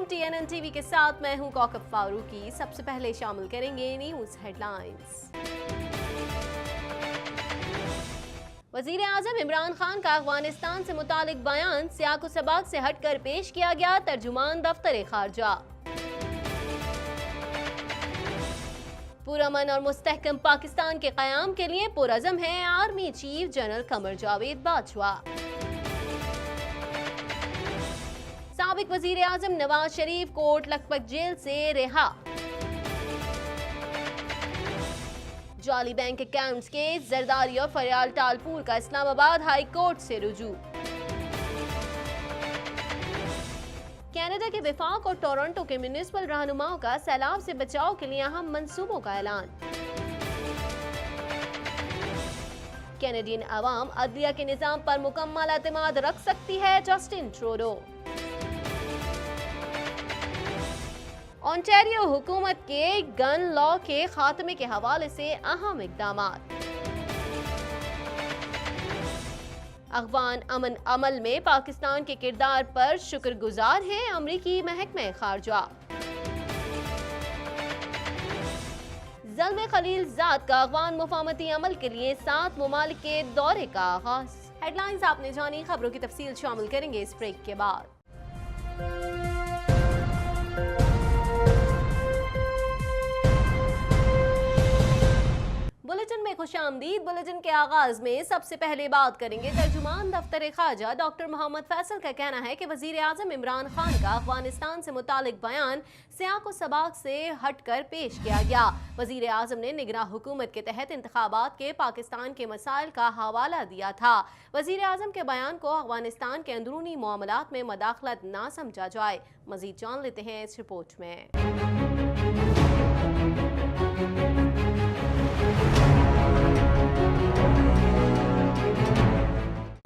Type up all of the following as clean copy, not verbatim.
TNN TV के साथ मैं हूं कौकब फारूकी। सबसे पहले शामिल करेंगे न्यूज हेडलाइंस। वजीर आजम इमरान खान का अफगानिस्तान से मुतालिक बयान सियाको सबाक से हटकर पेश किया गया। तर्जुमान दफ्तर खारजा। पुरअमन और मुस्तहकम पाकिस्तान के क़याम के लिए पुरअज़म है army chief general Qamar Javed Bajwa. साबिक वजीर आजम नवाज शरीफ कोट लखपत जेल से रिहा। जाली बैंक अकाउंट्स के जरदारी और फरियाल टालपुर का इस्लामाबाद हाई कोर्ट से रुजू। कनाडा के विफाक और टोरंटो के म्यूनिसिपल रहनुमाओं का सैलाब से बचाव के लिए अहम मंसूबों का ऐलान। कैनेडियन अवाम अदलिया के निजाम पर मुकम्मल एतमाद रख सकती है, जस्टिन ट्रूडो। ओंटारियो हुकूमत के गन लॉ के खात्मे के हवाले से अहम इक़दामात। अफगान अमन अमल में पाकिस्तान के किरदार पर शुक्रगुजार है अमरीकी महकमे खारजा। ज़ल्म खलील ज़ाद का अफगान मुफाहमती अमल के लिए 7 ममालिक के दौरे का आगाज। हेडलाइंस आपने जानी, खबरों की तफसील शामिल करेंगे इस ब्रेक के बाद। बुलेटिन में खुशामदीद। बुलेटिन के आगाज में सबसे पहले बात करेंगे तर्जुमान दफ्तर खारजा डॉक्टर मोहम्मद फैसल का कहना है कि वजीर आजम इमरान खान का अफगानिस्तान से मुतालिक बयान सियाको सबाक से हटकर पेश किया गया। वजीर आजम ने निगरां हुकूमत के तहत इंतखाबात के पाकिस्तान के मसाइल का हवाला दिया था। वजीर आजम के बयान को अफगानिस्तान के अंदरूनी मामलात में मदाखलत ना समझा जाए। मजीद जान लेते हैं इस रिपोर्ट में।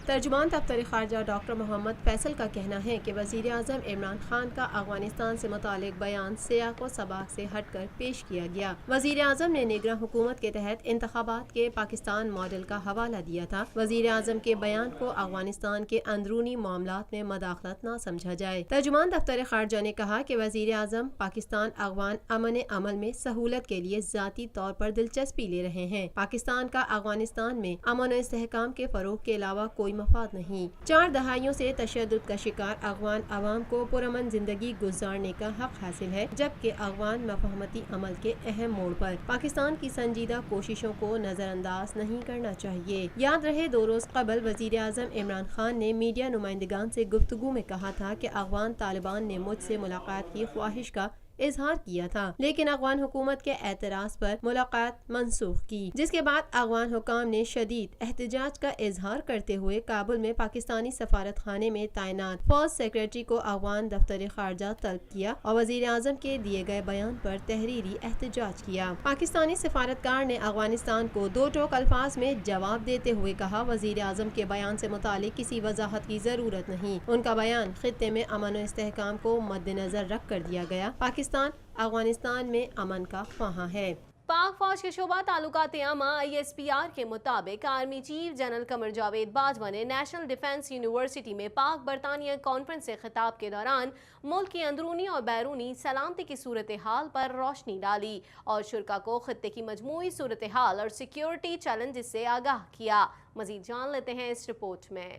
तर्जुमान दफ्तर खारजा डॉक्टर मोहम्मद फैसल का कहना है कि वज़ीर आज़म इमरान खान का अफगानिस्तान से मुतालिक बयान सियाको सबाक से हटकर पेश किया गया। वज़ीर आज़म ने निगरां हुकूमत के तहत इंतखाबात के पाकिस्तान मॉडल का हवाला दिया था। वज़ीर आज़म के बयान को अफगानिस्तान के अंदरूनी मामलात में मदाखलत न समझा जाए। तर्जुमान दफ्तर खारजा ने कहा कि वज़ीर आज़म पाकिस्तान अफगान अमन अमल में सहूलत के लिए ज़ाती तौर पर दिलचस्पी ले रहे हैं। पाकिस्तान का अफगानिस्तान में अमन और इस्तेहकाम के फरोग के अलावा कोई मफाद नहीं। 4 दहाइयों से तशद्दुद का शिकार अफगान अवाम को पुरअमन जिंदगी गुजारने का हक हासिल है, जबकि अफगान मुफाहमती अमल के अहम मोड़ पर पाकिस्तान की संजीदा कोशिशों को नजरअंदाज नहीं करना चाहिए। याद रहे 2 रोज कबल वजीर आजम इमरान खान ने मीडिया नुमाइंदगान से गुफ्तगू में कहा था कि अफगान तालिबान ने मुझसे मुलाकात की ख्वाहिश का इजहार किया था, लेकिन अफगान हुकूमत के एतराज पर मुलाकात मनसूख की, जिसके बाद अफगान हुकाम ने शदीद एहतजाज का इजहार करते हुए काबुल में पाकिस्तानी सफारत खाने में तैनात फौज सेक्रेटरी को अफगान दफ्तर खारजा तलब किया और वजीर आजम के दिए गए बयान पर तहरीरी एहतजाज किया। पाकिस्तानी सफारतकार ने अफगानिस्तान को 2 टोक अल्फाज में जवाब देते हुए कहा, वजीर आजम के बयान से मुतालिक किसी वजाहत की जरूरत नहीं। उनका बयान खित्ते में अमन और इस्तेहकाम को मद्देनजर रख कर दिया गया। पाकिस्तान अफगानिस्तान में अमन का ख्वाहा है। पाक फौज के शोबा ताल्लुकात आमा ISPR के मुताबिक army chief general Qamar Javed Bajwa ने नेशनल डिफेंस यूनिवर्सिटी में पाक बरतानिया कॉन्फ्रेंस से खिताब के दौरान मुल्क की अंदरूनी और बैरूनी सलामती की सूरत हाल पर रोशनी डाली और शुरा को खित्ते की मजमूई सूरत हाल और सिक्योरिटी चैलेंजेस से आगाह किया। मजीद जान लेते हैं इस रिपोर्ट में।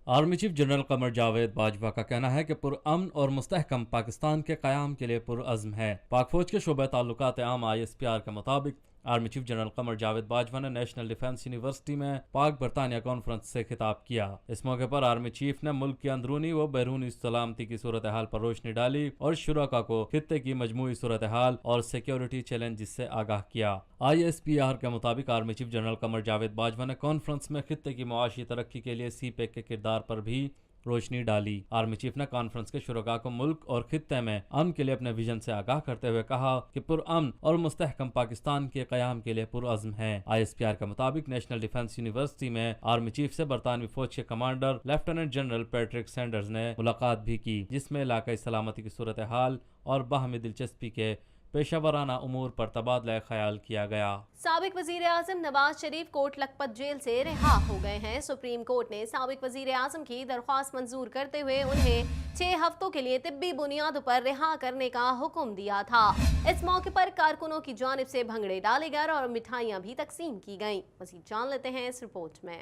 Army chief general Qamar Javed Bajwa का कहना है कि पुरअमन और मुस्तहकम पाकिस्तान के क़याम के लिए पुरअज़्म है। पाक फौज के शोबे ताल्लुकात आम ISPR के मुताबिक army chief general Qamar Javed Bajwa ने नेशनल डिफेंस यूनिवर्सिटी में पाक बरतानिया कॉन्फ्रेंस से खिताब किया। इस मौके पर आर्मी चीफ ने मुल्क की अंदरूनी व बैरूनी सलामती की सूरत हाल पर रोशनी डाली और शुरा को खित्ते की मजमूई सूरत हाल और सिक्योरिटी चैलेंजेस से आगाह किया। ISPR के मुताबिक army chief general Qamar Javed Bajwa ने कॉन्फ्रेंस में खित्ते की मुआशी तरक्की के लिए CPEC के किरदार पर भी रोशनी डाली। आर्मी चीफ ने कॉन्फ्रेंस के शुरका को मुल्क और खित्ते में अमन के लिए अपने विजन से आगाह करते हुए कहा कि पुरअमन और मुस्तहकम पाकिस्तान के क़याम के लिए पुरअज़्म है। ISPR के मुताबिक नेशनल डिफेंस यूनिवर्सिटी में आर्मी चीफ से बरतानवी फौज के commander lieutenant general Patrick Sanders ने मुलाकात भी की, जिसमें इलाकाई सलामती की सूरत हाल और बाहमी दिलचस्पी के पेशा उमूर पर तबादला ख्याल किया गया। साबिक वजीर आजम नवाज शरीफ कोट लखपत जेल से रिहा हो गए हैं। सुप्रीम कोर्ट ने साबिक वजीर आजम की दरख्वास्त मंजूर करते हुए उन्हें 6 हफ्तों के लिए तिब्बी बुनियादों पर रिहा करने का हुक्म दिया था। इस मौके पर कारकुनों की जानिब से भंगड़े डाले गए और मिठाइयां भी तकसीम की गईं। मज़ीद जान लेते हैं इस रिपोर्ट में।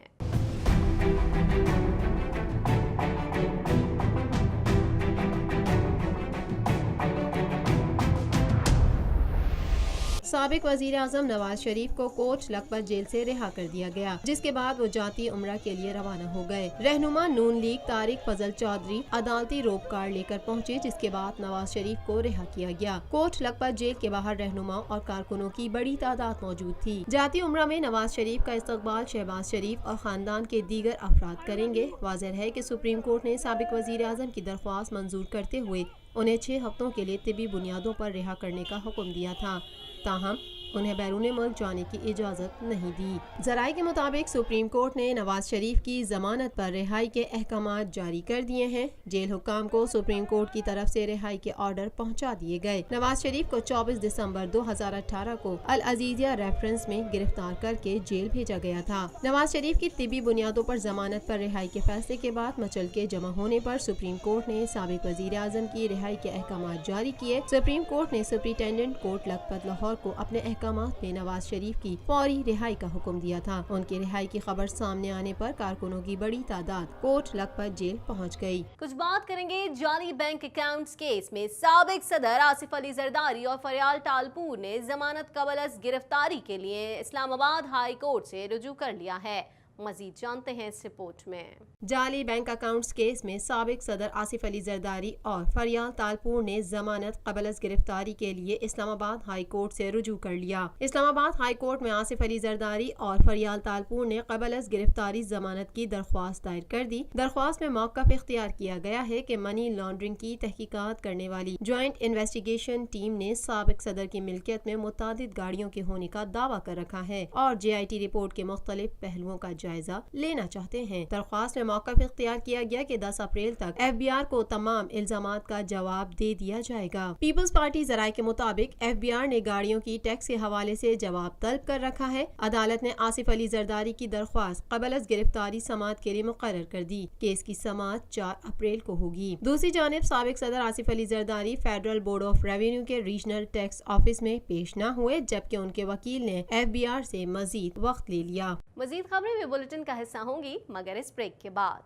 साबिक वजीर आजम नवाज शरीफ को कोट लखपत जेल से रिहा कर दिया गया, जिसके बाद वो जाती उम्रा के लिए रवाना हो गए। रहनुमा नून लीग तारिक फजल चौधरी अदालती रोप कार्ड लेकर पहुंचे, जिसके बाद नवाज शरीफ को रिहा किया गया। कोट लखपत जेल के बाहर रहनुमा और कारकुनों की बड़ी तादाद मौजूद थी। जाती उम्रा में नवाज शरीफ का इस्तकबाल शहबाज शरीफ और खानदान के दीगर अफराद करेंगे। वाज़ेह है कि सुप्रीम कोर्ट ने साबिक वजीर आजम की दरख्वास्त मंजूर करते हुए उन्हें 6 हफ्तों के लिए तिब्बी बुनियादों पर रिहा करने का हुक्म दिया था, ताहम उन्हें बैरून मुल्क जाने की इजाज़त नहीं दी। ज़राए के मुताबिक सुप्रीम कोर्ट ने नवाज शरीफ की जमानत पर रिहाई के अहकामात जारी कर दिए हैं। जेल हुक्काम को सुप्रीम कोर्ट की तरफ से रिहाई के ऑर्डर पहुंचा दिए गए। नवाज शरीफ को 24 दिसंबर 2018 को अल अजीजिया रेफरेंस में गिरफ्तार करके जेल भेजा गया था। नवाज शरीफ की तिब्बी बुनियादों पर जमानत पर रिहाई के फैसले के बाद मचल के जमा होने पर सुप्रीम कोर्ट ने साबिक वजीर आजम की रिहाई के अहकामात जारी किए। सुप्रीम कोर्ट ने सुप्रिंटेंडेंट कोर्ट लखपत लाहौर को अपने में नवाज शरीफ की फौरी रिहाई का हुक्म दिया था। उनकी रिहाई की खबर सामने आने पर कारकुनों की बड़ी तादाद कोट लखपत जेल पहुंच गई। कुछ बात करेंगे जाली बैंक अकाउंट्स केस में साबिक सदर आसिफ अली जरदारी और फरियाल टालपुर ने जमानत कबल अज गिरफ्तारी के लिए इस्लामाबाद हाई कोर्ट से रुजू कर लिया है। मजीद जानते हैं इस रिपोर्ट में। जाली बैंक अकाउंट्स केस में साबिक सदर आसिफ अली जरदारी और फरियाल तालपुर ने जमानत कबल अज गिरफ्तारी के लिए इस्लामाबाद हाई कोर्ट से रुजू कर लिया। इस्लामाबाद हाई कोर्ट में आसिफ अली जरदारी और फरियाल तालपुर ने कबल अज गिरफ्तारी जमानत की दरख्वास्त दायर कर दी। दरख्वास्त में मौक़िफ़ इख्तियार किया गया है कि मनी लॉन्ड्रिंग की तहकीकात करने वाली ज्वाइंट इन्वेस्टिगेशन टीम ने साबिक सदर की मिल्कियत में मुतादिद गाड़ियों के होने का दावा कर रखा है और JIT रिपोर्ट के मुख्तलिफ पहलुओं का जायजा लेना चाहते हैं। दरख्वास्त में मौक़िफ़ इख्तियार किया गया कि 10 अप्रैल तक FBI को तमाम इल्जामात का जवाब दे दिया जाएगा। पीपल्स पार्टी ज़राए के मुताबिक FBI ने गाड़ियों की टैक्स के हवाले से जवाब तलब कर रखा है। अदालत ने आसिफ अली जरदारी की दरख्वास्त कबल अज गिरफ्तारी समाअत के लिए मुकर्रर कर दी। केस की समाअत 4 अप्रैल को होगी। दूसरी जानिब साबिक सदर Asif Ali Zardari federal board of revenue के रीजनल टैक्स ऑफिस में पेश न हुए, जबकि उनके वकील ने FBI से मजीद वक्त ले लिया। मजीद खबरें भी बुलेटिन का हिस्सा होंगी, मगर इस ब्रेक के बाद।